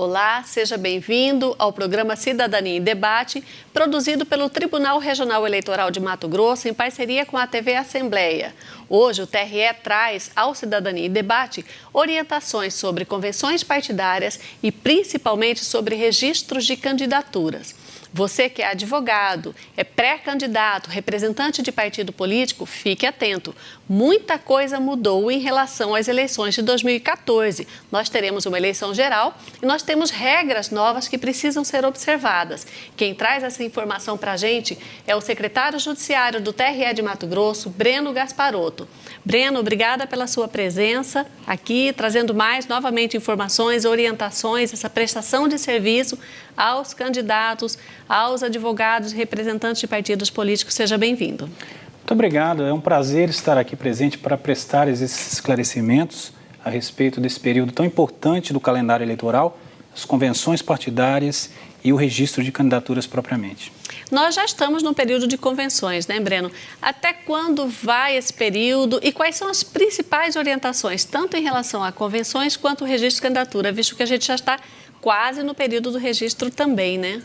Olá, seja bem-vindo ao programa Cidadania em Debate, produzido pelo Tribunal Regional Eleitoral de Mato Grosso em parceria com a TV Assembleia. Hoje, o TRE traz ao Cidadania em Debate orientações sobre convenções partidárias e principalmente sobre registros de candidaturas. Você que é advogado, é pré-candidato, representante de partido político, fique atento. Muita coisa mudou em relação às eleições de 2014. Nós teremos uma eleição geral e nós temos regras novas que precisam ser observadas. Quem traz essa informação para a gente é o secretário judiciário do TRE de Mato Grosso, Breno Gasparotto. Breno, obrigada pela sua presença aqui, trazendo mais novamente informações, orientações, essa prestação de serviço aos candidatos, aos advogados e representantes de partidos políticos. Seja bem-vindo. Muito obrigado. É um prazer estar aqui presente para prestar esses esclarecimentos a respeito desse período tão importante do calendário eleitoral, as convenções partidárias e o registro de candidaturas propriamente. Nós já estamos no período de convenções, né, Breno? Até quando vai esse período e quais são as principais orientações, tanto em relação a convenções quanto o registro de candidatura, visto que a gente já está quase no período do registro também, né?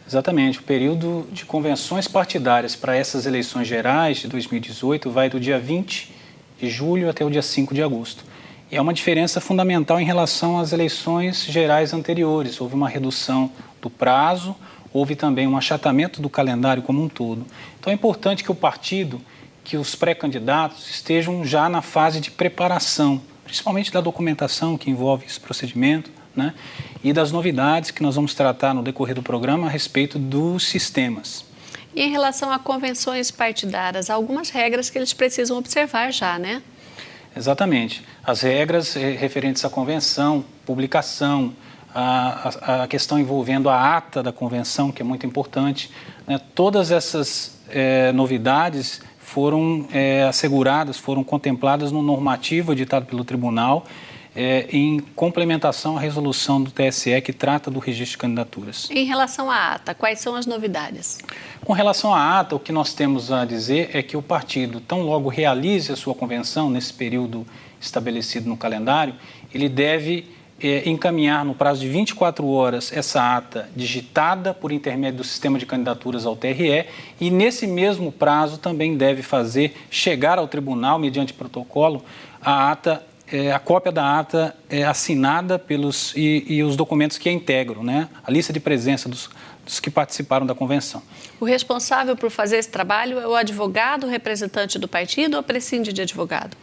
Exatamente. O período de convenções partidárias para essas eleições gerais de 2018 vai do dia 20 de julho até o dia 5 de agosto. E é uma diferença fundamental em relação às eleições gerais anteriores. Houve uma redução do prazo, houve também um achatamento do calendário como um todo. Então é importante que o partido, que os pré-candidatos estejam já na fase de preparação, principalmente da documentação que envolve esse procedimento, né? E das novidades que nós vamos tratar no decorrer do programa a respeito dos sistemas. E em relação a convenções partidárias, há algumas regras que eles precisam observar já, né? Exatamente. As regras referentes à convenção, publicação, a questão envolvendo a ata da convenção, que é muito importante, né? Todas essas novidades foram asseguradas, foram contempladas no normativo editado pelo tribunal, em complementação à resolução do TSE que trata do registro de candidaturas. Em relação à ata, quais são as novidades? Com relação à ata, o que nós temos a dizer é que o partido, tão logo realize a sua convenção nesse período estabelecido no calendário, ele deve encaminhar no prazo de 24 horas essa ata digitada por intermédio do sistema de candidaturas ao TRE e nesse mesmo prazo também deve fazer chegar ao tribunal, mediante protocolo, a cópia da ata assinada e os documentos que a integram, né? A lista de presença dos que participaram da convenção. O responsável por fazer esse trabalho é o advogado, o representante do partido ou prescinde de advogado?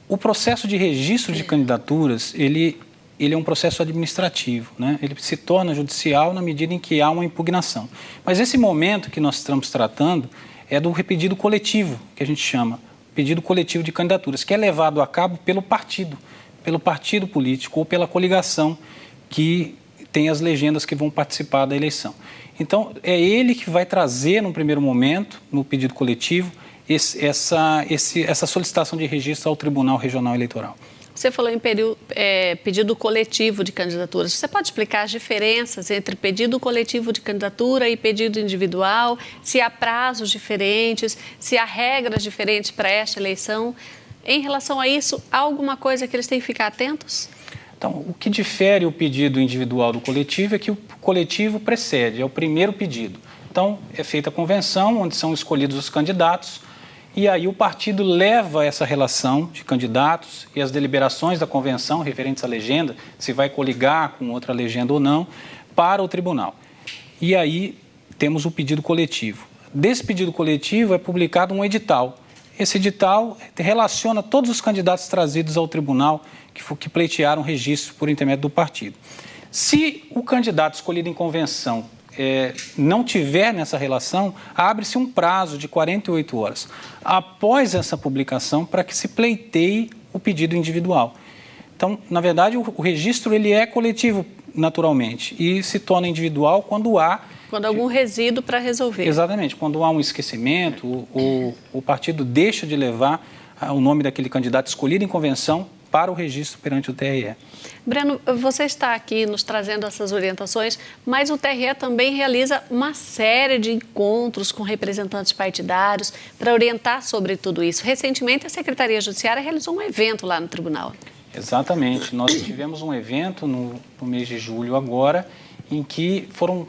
O processo de registro de candidaturas, ele é um processo administrativo, né? Ele se torna judicial na medida em que há uma impugnação. Mas esse momento que nós estamos tratando é do repedido coletivo, que a gente chama, pedido coletivo de candidaturas, que é levado a cabo pelo partido político ou pela coligação que tem as legendas que vão participar da eleição. Então, é ele que vai trazer, num primeiro momento, no pedido coletivo, essa solicitação de registro ao Tribunal Regional Eleitoral. Você falou em pedido coletivo de candidaturas. Você pode explicar as diferenças entre pedido coletivo de candidatura e pedido individual? Se há prazos diferentes, se há regras diferentes para esta eleição? Em relação a isso, há alguma coisa que eles têm que ficar atentos? Então, o que difere o pedido individual do coletivo é que o coletivo precede, é o primeiro pedido. Então, é feita a convenção, onde são escolhidos os candidatos, e aí o partido leva essa relação de candidatos e as deliberações da convenção referentes à legenda, se vai coligar com outra legenda ou não, para o tribunal. E aí temos o pedido coletivo. Desse pedido coletivo é publicado um edital. Esse edital relaciona todos os candidatos trazidos ao tribunal que pleitearam registro por intermédio do partido. Se o candidato escolhido em convenção não tiver nessa relação, abre-se um prazo de 48 horas após essa publicação para que se pleiteie o pedido individual. Então, na verdade, o registro ele é coletivo naturalmente e se torna individual quando há algum resíduo para resolver. Exatamente, quando há um esquecimento, o partido deixa de levar o nome daquele candidato escolhido em convenção para o registro perante o TRE. Breno, você está aqui nos trazendo essas orientações, mas o TRE também realiza uma série de encontros com representantes partidários para orientar sobre tudo isso. Recentemente, a Secretaria Judiciária realizou um evento lá no tribunal. Exatamente. Nós tivemos um evento no mês de julho agora, em que foram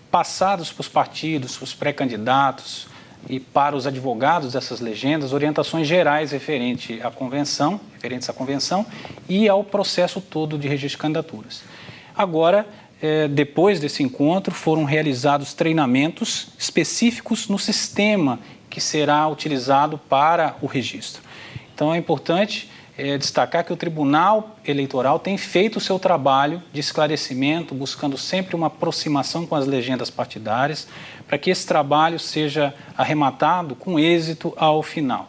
passados para os partidos, para os pré-candidatos e para os advogados dessas legendas, orientações gerais referentes à convenção e ao processo todo de registro de candidaturas. Agora, depois desse encontro, foram realizados treinamentos específicos no sistema que será utilizado para o registro. Então, é importante destacar que o Tribunal Eleitoral tem feito o seu trabalho de esclarecimento, buscando sempre uma aproximação com as legendas partidárias, para que esse trabalho seja arrematado com êxito ao final.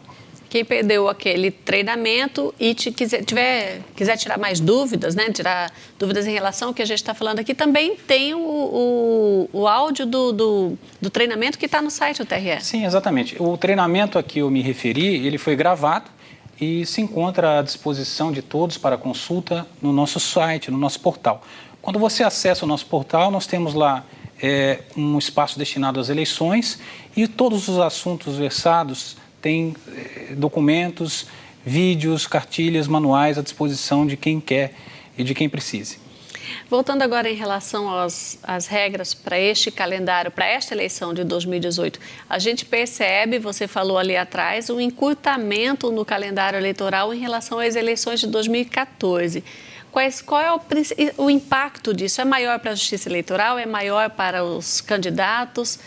Quem perdeu aquele treinamento e quiser tirar mais dúvidas, né, tirar dúvidas em relação ao que a gente está falando aqui, também tem o áudio do treinamento que está no site do TRE. Sim, exatamente. O treinamento a que eu me referi, ele foi gravado e se encontra à disposição de todos para consulta no nosso site, no nosso portal. Quando você acessa o nosso portal, nós temos lá um espaço destinado às eleições e todos os assuntos versados têm documentos, vídeos, cartilhas, manuais à disposição de quem quer e de quem precise. Voltando agora em relação às regras para este calendário, para esta eleição de 2018, a gente percebe, você falou ali atrás, um encurtamento no calendário eleitoral em relação às eleições de 2014. Qual é o impacto disso? É maior para a Justiça Eleitoral? É maior para os candidatos?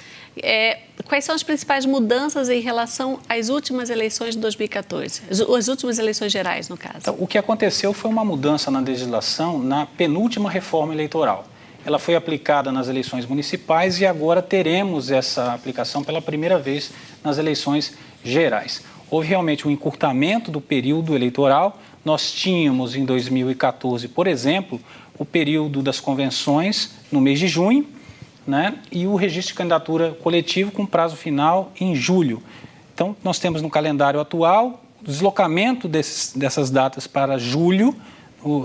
Quais são as principais mudanças em relação às últimas eleições de 2014? As últimas eleições gerais, no caso. Então, o que aconteceu foi uma mudança na legislação na penúltima reforma eleitoral. Ela foi aplicada nas eleições municipais e agora teremos essa aplicação pela primeira vez nas eleições gerais. Houve realmente um encurtamento do período eleitoral. Nós tínhamos em 2014, por exemplo, o período das convenções no mês de junho, né, e o registro de candidatura coletivo com prazo final em julho. Então, nós temos no calendário atual o deslocamento dessas datas para julho.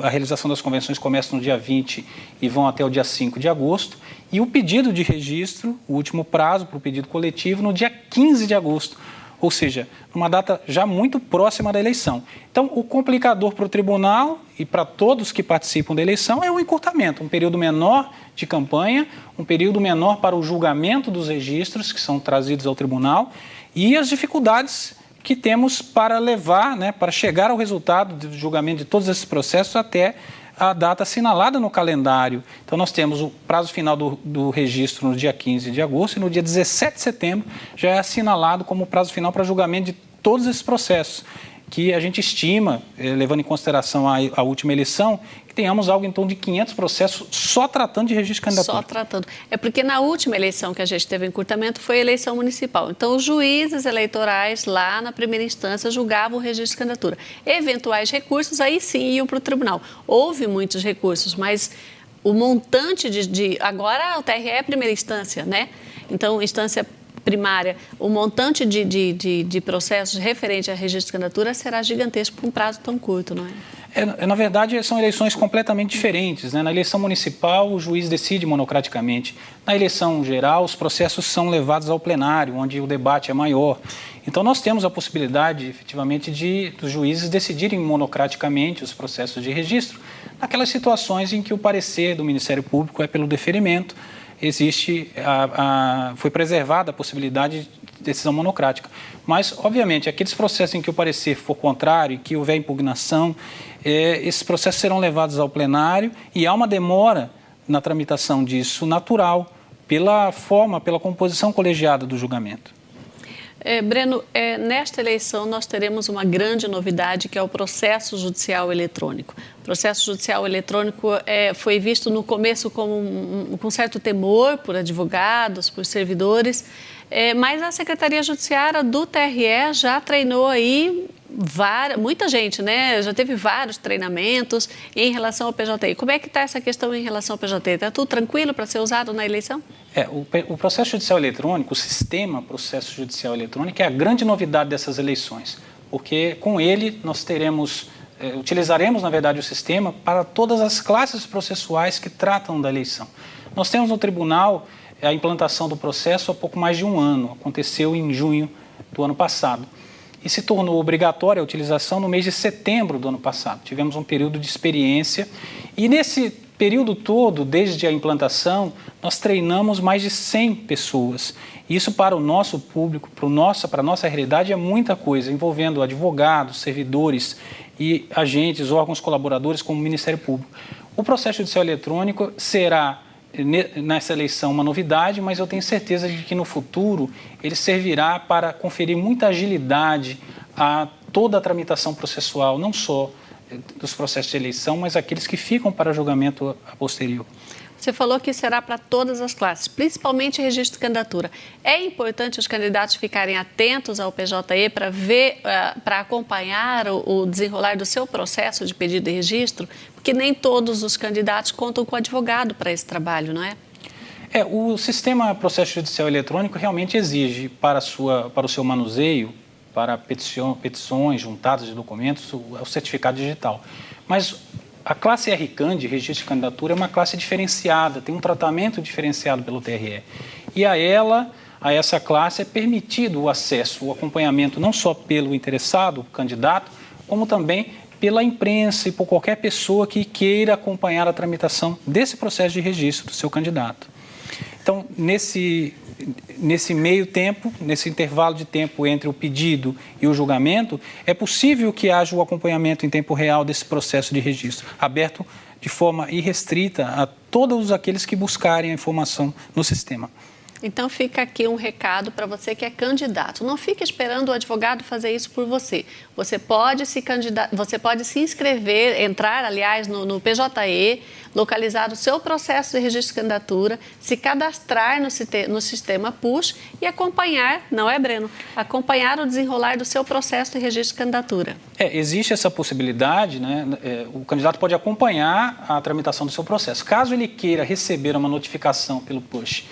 A realização das convenções começa no dia 20 e vão até o dia 5 de agosto. E o pedido de registro, o último prazo para o pedido coletivo, no dia 15 de agosto. Ou seja, uma data já muito próxima da eleição. Então, o complicador para o tribunal e para todos que participam da eleição é o encurtamento, um período menor de campanha, um período menor para o julgamento dos registros que são trazidos ao tribunal e as dificuldades que temos para levar, para chegar ao resultado do julgamento de todos esses processos até a data assinalada no calendário. Então, nós temos o prazo final do registro no dia 15 de agosto e no dia 17 de setembro já é assinalado como prazo final para julgamento de todos esses processos, que a gente estima, levando em consideração a última eleição, que tenhamos algo em torno de 500 processos só tratando de registro de candidatura. Só tratando. É porque na última eleição que a gente teve encurtamento foi a eleição municipal. Então, os juízes eleitorais lá na primeira instância julgavam o registro de candidatura. Eventuais recursos, aí sim, iam para o tribunal. Houve muitos recursos, mas o montante agora o TRE é a primeira instância, né? Então, instância primária, o montante de processos referente a registro de candidatura será gigantesco por um prazo tão curto, não é? Na verdade, são eleições completamente diferentes, né? Na eleição municipal, o juiz decide monocraticamente. Na eleição geral, os processos são levados ao plenário, onde o debate é maior. Então, nós temos a possibilidade, efetivamente, dos juízes decidirem monocraticamente os processos de registro, naquelas situações em que o parecer do Ministério Público é pelo deferimento, foi preservada a possibilidade de decisão monocrática. Mas, obviamente, aqueles processos em que o parecer for contrário, que houver impugnação, esses processos serão levados ao plenário e há uma demora na tramitação disso natural, pela composição colegiada do julgamento. Breno, nesta eleição nós teremos uma grande novidade, que é o processo judicial eletrônico. O processo judicial eletrônico foi visto no começo com certo temor por advogados, por servidores, mas a Secretaria Judiciária do TRE já treinou aí muita gente, né? Já teve vários treinamentos em relação ao PJI. Como é que está essa questão em relação ao PJI? Está tudo tranquilo para ser usado na eleição? O processo judicial eletrônico, o sistema processo judicial eletrônico é a grande novidade dessas eleições, porque com ele nós utilizaremos, na verdade, o sistema para todas as classes processuais que tratam da eleição. Nós temos no tribunal a implantação do processo há pouco mais de um ano, aconteceu em junho do ano passado. e se tornou obrigatória a utilização no mês de setembro do ano passado. Tivemos um período de experiência e nesse período todo, desde a implantação, nós treinamos mais de 100 pessoas. Isso para o nosso público, para a nossa realidade é muita coisa, envolvendo advogados, servidores e agentes, órgãos colaboradores como o Ministério Público. O processo judicial eletrônico será nessa eleição uma novidade, mas eu tenho certeza de que no futuro ele servirá para conferir muita agilidade a toda a tramitação processual, não só dos processos de eleição, mas aqueles que ficam para julgamento a posterior. Você falou que será para todas as classes, principalmente registro de candidatura. É importante os candidatos ficarem atentos ao PJE para ver, para acompanhar o desenrolar do seu processo de pedido de registro, porque nem todos os candidatos contam com advogado para esse trabalho, não é? O sistema processo judicial eletrônico realmente exige para o seu manuseio, para petições, juntadas de documentos, o certificado digital. Mas a classe RCAND, registro de candidatura, é uma classe diferenciada, tem um tratamento diferenciado pelo TRE. E a essa classe é permitido o acesso, o acompanhamento não só pelo interessado, candidato, como também pela imprensa e por qualquer pessoa que queira acompanhar a tramitação desse processo de registro do seu candidato. Então, nesse meio tempo, nesse intervalo de tempo entre o pedido e o julgamento, é possível que haja o acompanhamento em tempo real desse processo de registro, aberto de forma irrestrita a todos aqueles que buscarem a informação no sistema. Então fica aqui um recado para você que é candidato. Não fique esperando o advogado fazer isso por você. Você pode se inscrever, entrar, aliás, no PJE, localizar o seu processo de registro de candidatura, se cadastrar no sistema PUSH e acompanhar, não é, Breno? Acompanhar o desenrolar do seu processo de registro de candidatura. Existe essa possibilidade, né? O candidato pode acompanhar a tramitação do seu processo. Caso ele queira receber uma notificação pelo PUSH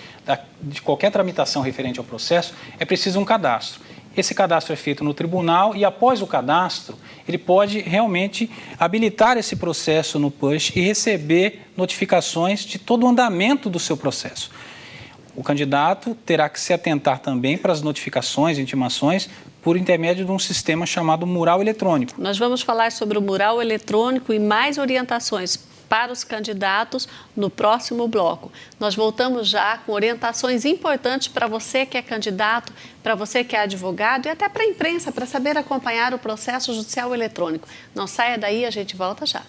de qualquer tramitação referente ao processo, é preciso um cadastro. Esse cadastro é feito no tribunal e, após o cadastro, ele pode realmente habilitar esse processo no PUSH e receber notificações de todo o andamento do seu processo. O candidato terá que se atentar também para as notificações, intimações, por intermédio de um sistema chamado mural eletrônico. Nós vamos falar sobre o mural eletrônico e mais orientações para os candidatos no próximo bloco. Nós voltamos já com orientações importantes para você que é candidato, para você que é advogado e até para a imprensa, para saber acompanhar o processo judicial eletrônico. Não saia daí, a gente volta já.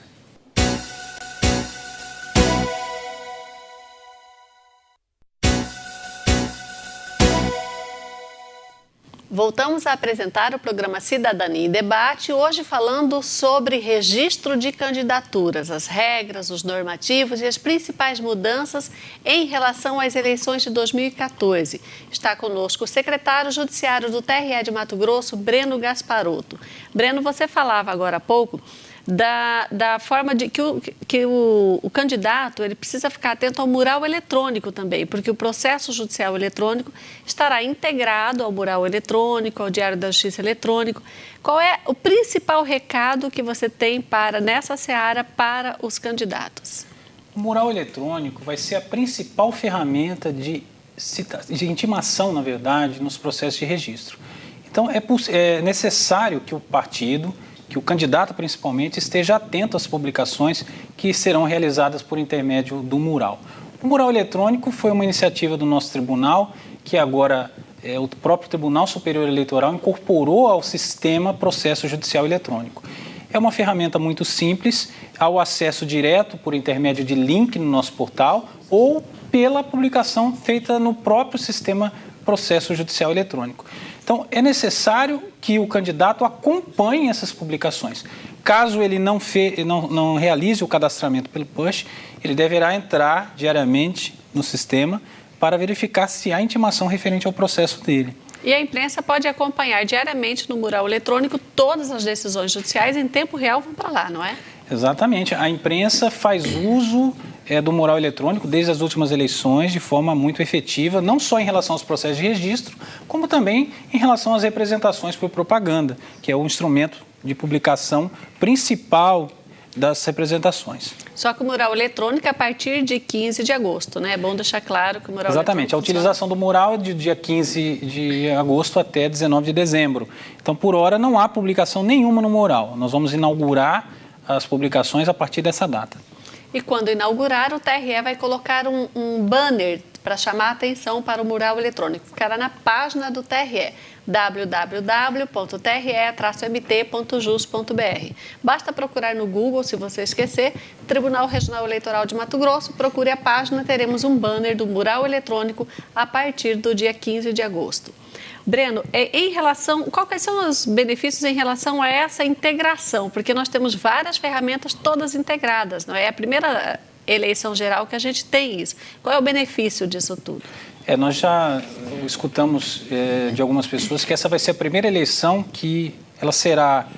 Voltamos a apresentar o programa Cidadania em Debate, hoje falando sobre registro de candidaturas, as regras, os normativos e as principais mudanças em relação às eleições de 2014. Está conosco o secretário judiciário do TRE de Mato Grosso, Breno Gasparotto. Breno, você falava agora há pouco da forma de que o candidato ele precisa ficar atento ao mural eletrônico também, porque o processo judicial eletrônico estará integrado ao mural eletrônico, ao Diário da Justiça eletrônico. Qual é o principal recado que você tem nessa seara para os candidatos? O mural eletrônico vai ser a principal ferramenta de intimação, na verdade, nos processos de registro. Então, é necessário que o partido, que o candidato principalmente, esteja atento às publicações que serão realizadas por intermédio do mural. O mural eletrônico foi uma iniciativa do nosso tribunal, que agora o próprio Tribunal Superior Eleitoral incorporou ao sistema processo judicial eletrônico. É uma ferramenta muito simples, ao acesso direto por intermédio de link no nosso portal ou pela publicação feita no próprio sistema processo judicial eletrônico. Então, é necessário que o candidato acompanhe essas publicações. Caso ele não realize o cadastramento pelo PUSH, ele deverá entrar diariamente no sistema para verificar se há intimação referente ao processo dele. E a imprensa pode acompanhar diariamente no mural eletrônico todas as decisões judiciais em tempo real, vão para lá, não é? Exatamente. A imprensa faz uso do mural eletrônico desde as últimas eleições de forma muito efetiva, não só em relação aos processos de registro, como também em relação às representações por propaganda, que é o instrumento de publicação principal das representações. Só que o mural eletrônico é a partir de 15 de agosto, né? É bom deixar claro que o mural Exatamente. A utilização do mural é de dia 15 de agosto até 19 de dezembro. Então, por hora, não há publicação nenhuma no mural. Nós vamos inaugurar as publicações a partir dessa data. E quando inaugurar, o TRE vai colocar um banner para chamar a atenção para o mural eletrônico. Ficará na página do TRE, www.tre-mt.jus.br. Basta procurar no Google, se você esquecer, Tribunal Regional Eleitoral de Mato Grosso, procure a página, teremos um banner do mural eletrônico a partir do dia 15 de agosto. Breno, quais são os benefícios em relação a essa integração? Porque nós temos várias ferramentas todas integradas, não é? É a primeira eleição geral que a gente tem isso. Qual é o benefício disso tudo? Nós já escutamos de algumas pessoas que essa vai ser a primeira eleição que ela será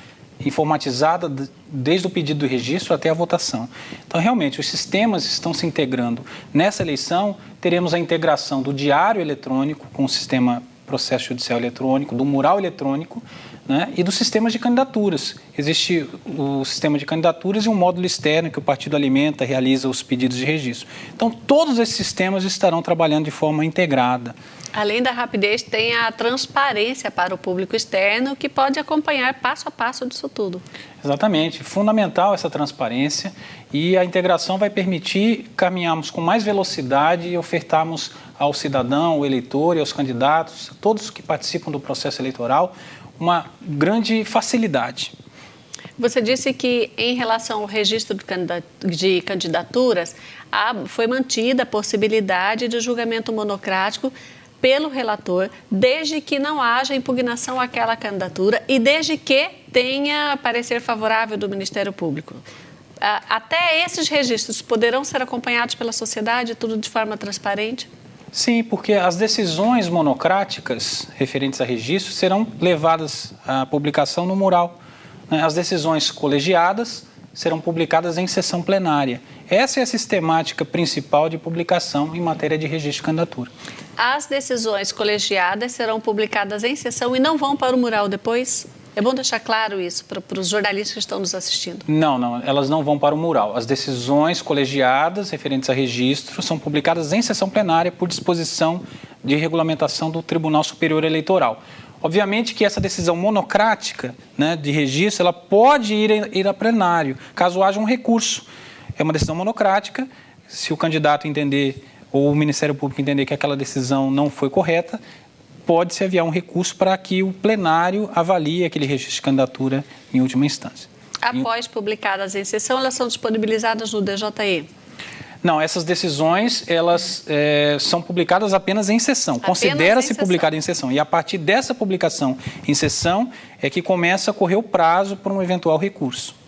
informatizada desde o pedido do registro até a votação. Então, realmente, os sistemas estão se integrando. Nessa eleição, teremos a integração do diário eletrônico com o sistema processo judicial eletrônico, do mural eletrônico, né, e dos sistemas de candidaturas. Existe o sistema de candidaturas e um módulo externo que o partido alimenta, realiza os pedidos de registro. Então, todos esses sistemas estarão trabalhando de forma integrada. Além da rapidez, tem a transparência para o público externo, que pode acompanhar passo a passo disso tudo. Exatamente. Fundamental essa transparência, e a integração vai permitir caminharmos com mais velocidade e ofertarmos ao cidadão, ao eleitor e aos candidatos, todos que participam do processo eleitoral, uma grande facilidade. Você disse que, em relação ao registro de candidaturas, foi mantida a possibilidade de julgamento monocrático pelo relator, desde que não haja impugnação àquela candidatura e desde que tenha parecer favorável do Ministério Público. Até esses registros poderão ser acompanhados pela sociedade, tudo de forma transparente? Sim, porque as decisões monocráticas referentes a registro serão levadas à publicação no mural. As decisões colegiadas serão publicadas em sessão plenária. Essa é a sistemática principal de publicação em matéria de registro de candidatura. As decisões colegiadas serão publicadas em sessão e não vão para o mural depois? É bom deixar claro isso para os jornalistas que estão nos assistindo. Não, elas não vão para o mural. As decisões colegiadas referentes a registro são publicadas em sessão plenária por disposição de regulamentação do Tribunal Superior Eleitoral. Obviamente que essa decisão monocrática, né, de registro, ela pode ir a plenário, caso haja um recurso. É uma decisão monocrática, se o candidato entender ou o Ministério Público entender que aquela decisão não foi correta, pode-se enviar um recurso para que o plenário avalie aquele registro de candidatura em última instância. Após publicadas em sessão, elas são disponibilizadas no DJE? Não, essas decisões, elas são publicadas apenas em sessão. Considera-se publicada em sessão. E a partir dessa publicação em sessão é que começa a correr o prazo para um eventual recurso.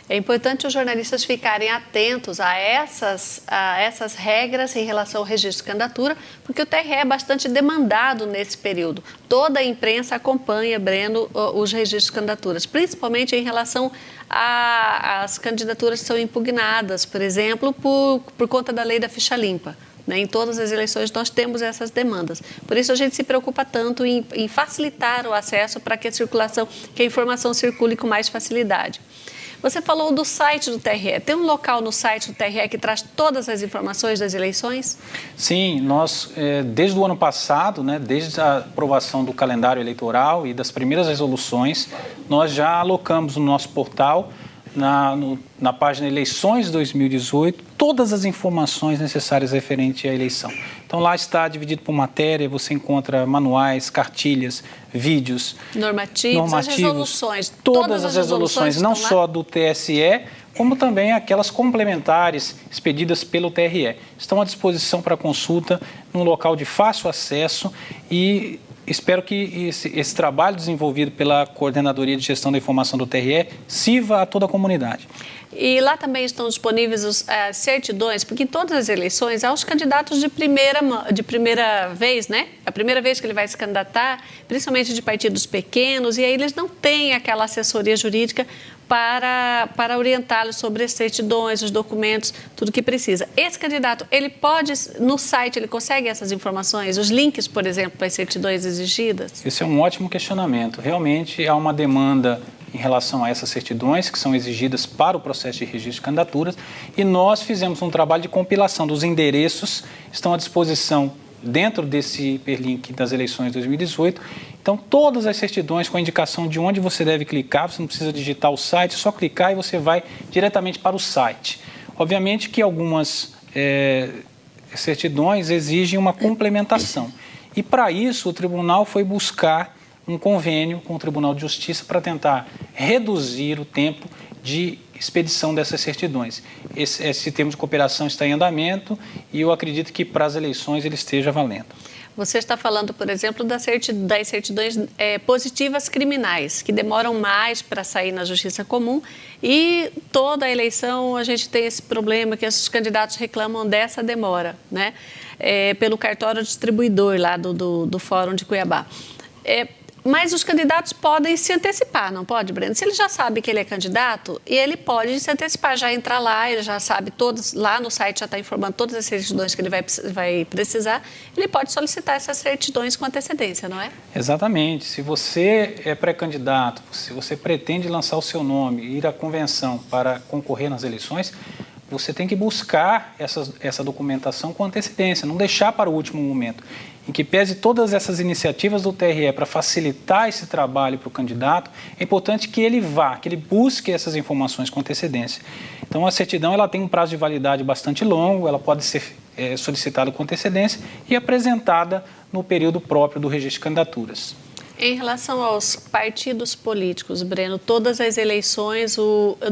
É importante os jornalistas ficarem atentos a essas regras em relação ao registro de candidatura, porque o TRE é bastante demandado nesse período. Toda a imprensa acompanha, Breno, os registros de candidaturas, principalmente em relação às candidaturas que são impugnadas, por exemplo, por conta da lei da ficha limpa. Em todas as eleições nós temos essas demandas. Por isso a gente se preocupa tanto em facilitar o acesso para que a informação circule com mais facilidade. Você falou do site do TRE. Tem um local no site do TRE que traz todas as informações das eleições? Sim, nós, desde o ano passado, né, desde a aprovação do calendário eleitoral e das primeiras resoluções, nós já alocamos no nosso portal, na página Eleições 2018, todas as informações necessárias referentes à eleição. Então, lá está dividido por matéria, você encontra manuais, cartilhas, vídeos, normativos, as resoluções. Todas as resoluções, não só do TSE, como também aquelas complementares expedidas pelo TRE. Estão à disposição para consulta num local de fácil acesso e espero que esse trabalho desenvolvido pela Coordenadoria de Gestão da Informação do TRE sirva a toda a comunidade. E lá também estão disponíveis as certidões, porque em todas as eleições há os candidatos de primeira vez, né? A primeira vez que ele vai se candidatar, principalmente de partidos pequenos, e aí eles não têm aquela assessoria jurídica para orientá-los sobre as certidões, os documentos, tudo que precisa. Esse candidato, ele pode, no site, ele consegue essas informações, os links, por exemplo, para as certidões exigidas? Esse é um ótimo questionamento. Realmente há uma demanda em relação a essas certidões que são exigidas para o processo de registro de candidaturas, e nós fizemos um trabalho de compilação dos endereços, estão à disposição dentro desse hiperlink das eleições de 2018. Então, todas as certidões com a indicação de onde você deve clicar, você não precisa digitar o site, é só clicar e você vai diretamente para o site. Obviamente que algumas certidões exigem uma complementação. E, para isso, o tribunal foi buscar um convênio com o Tribunal de Justiça para tentar reduzir o tempo de expedição dessas certidões. Esse termo de cooperação está em andamento e eu acredito que para as eleições ele esteja valendo. Você está falando, por exemplo, das certidões positivas criminais, que demoram mais para sair na Justiça Comum, e toda a eleição a gente tem esse problema que os candidatos reclamam dessa demora, né? Pelo cartório distribuidor lá do Fórum de Cuiabá. Mas os candidatos podem se antecipar, não pode, Breno? Se ele já sabe que ele é candidato, e ele pode se antecipar, já entrar lá, ele já sabe todos, lá no site já está informando todas as certidões que ele vai precisar, ele pode solicitar essas certidões com antecedência, não é? Exatamente. Se você é pré-candidato, se você pretende lançar o seu nome, ir à convenção para concorrer nas eleições, você tem que buscar essa documentação com antecedência, não deixar para o último momento. Em que pese todas essas iniciativas do TRE para facilitar esse trabalho para o candidato, é importante que ele busque essas informações com antecedência. Então, a certidão ela tem um prazo de validade bastante longo, ela pode ser solicitada com antecedência e apresentada no período próprio do registro de candidaturas. Em relação aos partidos políticos, Breno, todas as eleições,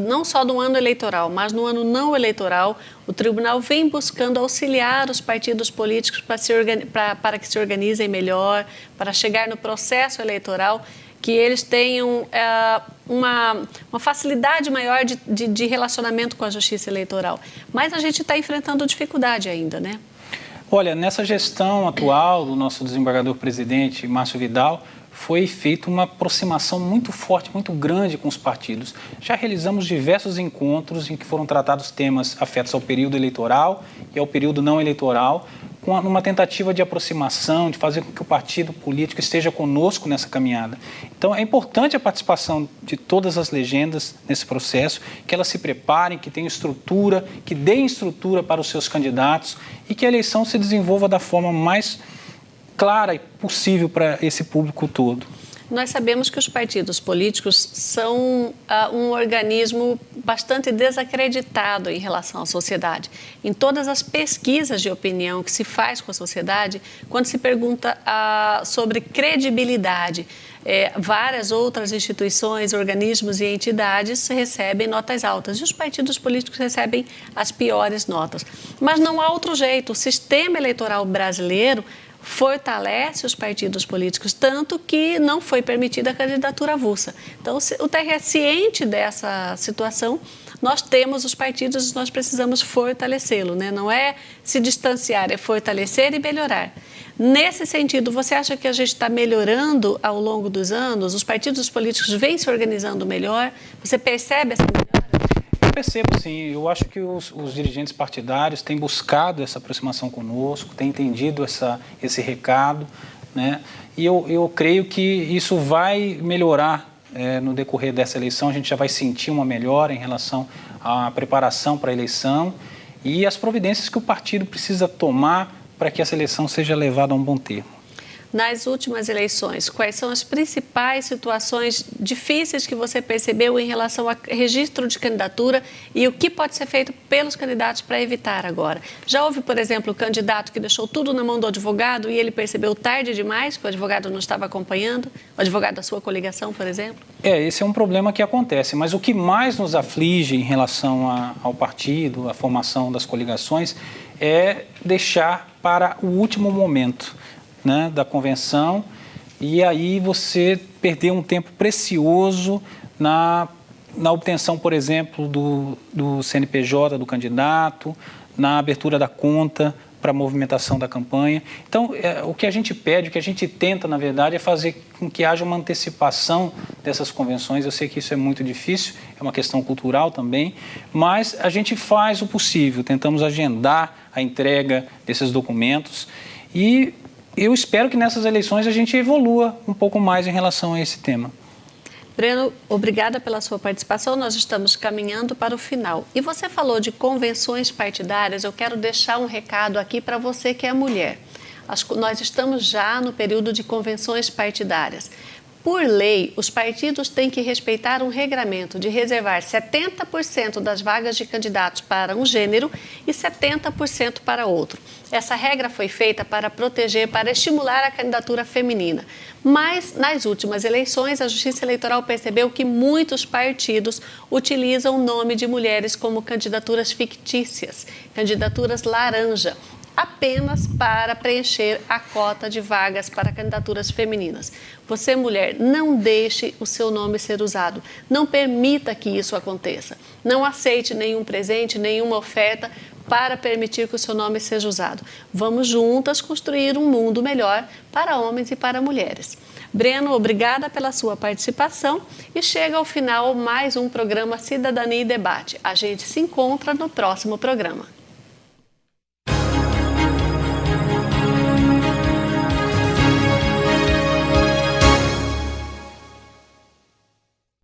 não só no ano eleitoral, mas no ano não eleitoral, o tribunal vem buscando auxiliar os partidos políticos para que se organizem melhor, para chegar no processo eleitoral, que eles tenham uma facilidade maior de relacionamento com a justiça eleitoral. Mas a gente está enfrentando dificuldade ainda, né? Olha, nessa gestão atual do nosso desembargador-presidente, Márcio Vidal, foi feita uma aproximação muito forte, muito grande com os partidos. Já realizamos diversos encontros em que foram tratados temas afetos ao período eleitoral e ao período não eleitoral, com uma tentativa de aproximação, de fazer com que o partido político esteja conosco nessa caminhada. Então, é importante a participação de todas as legendas nesse processo, que elas se preparem, que tenham estrutura, que deem estrutura para os seus candidatos e que a eleição se desenvolva da forma mais clara e possível para esse público todo. Nós sabemos que os partidos políticos são um organismo bastante desacreditado em relação à sociedade. Em todas as pesquisas de opinião que se faz com a sociedade, quando se pergunta sobre credibilidade, várias outras instituições, organismos e entidades recebem notas altas e os partidos políticos recebem as piores notas. Mas não há outro jeito. O sistema eleitoral brasileiro fortalece os partidos políticos, tanto que não foi permitida a candidatura avulsa. Então, o TRE é ciente dessa situação, nós temos os partidos e nós precisamos fortalecê-lo, né? Não é se distanciar, é fortalecer e melhorar. Nesse sentido, você acha que a gente está melhorando ao longo dos anos? Os partidos políticos vêm se organizando melhor? Você percebe essa melhora? Percebo, sim. Eu acho que os dirigentes partidários têm buscado essa aproximação conosco, têm entendido esse recado, né? E eu creio que isso vai melhorar no decorrer dessa eleição. A gente já vai sentir uma melhora em relação à preparação para a eleição e as providências que o partido precisa tomar para que essa eleição seja levada a um bom termo. Nas últimas eleições, quais são as principais situações difíceis que você percebeu em relação ao registro de candidatura e o que pode ser feito pelos candidatos para evitar agora? Já houve, por exemplo, o candidato que deixou tudo na mão do advogado e ele percebeu tarde demais que o advogado não estava acompanhando? O advogado da sua coligação, por exemplo? Esse é um problema que acontece, mas o que mais nos aflige em relação ao partido, à formação das coligações, é deixar para o último momento, né, da convenção, e aí você perdeu um tempo precioso na obtenção, por exemplo, do CNPJ do candidato, na abertura da conta para a movimentação da campanha. Então, o que a gente pede, o que a gente tenta, na verdade, é fazer com que haja uma antecipação dessas convenções. Eu sei que isso é muito difícil, é uma questão cultural também, mas a gente faz o possível, tentamos agendar a entrega desses documentos e eu espero que nessas eleições a gente evolua um pouco mais em relação a esse tema. Breno, obrigada pela sua participação. Nós estamos caminhando para o final. E você falou de convenções partidárias. Eu quero deixar um recado aqui para você que é mulher. Nós estamos já no período de convenções partidárias. Por lei, os partidos têm que respeitar um regramento de reservar 70% das vagas de candidatos para um gênero e 70% para outro. Essa regra foi feita para proteger, para estimular a candidatura feminina. Mas, nas últimas eleições, a Justiça Eleitoral percebeu que muitos partidos utilizam o nome de mulheres como candidaturas fictícias, candidaturas laranja, apenas para preencher a cota de vagas para candidaturas femininas. Você, mulher, não deixe o seu nome ser usado. Não permita que isso aconteça. Não aceite nenhum presente, nenhuma oferta para permitir que o seu nome seja usado. Vamos juntas construir um mundo melhor para homens e para mulheres. Breno, obrigada pela sua participação e chega ao final mais um programa Cidadania em Debate. A gente se encontra no próximo programa.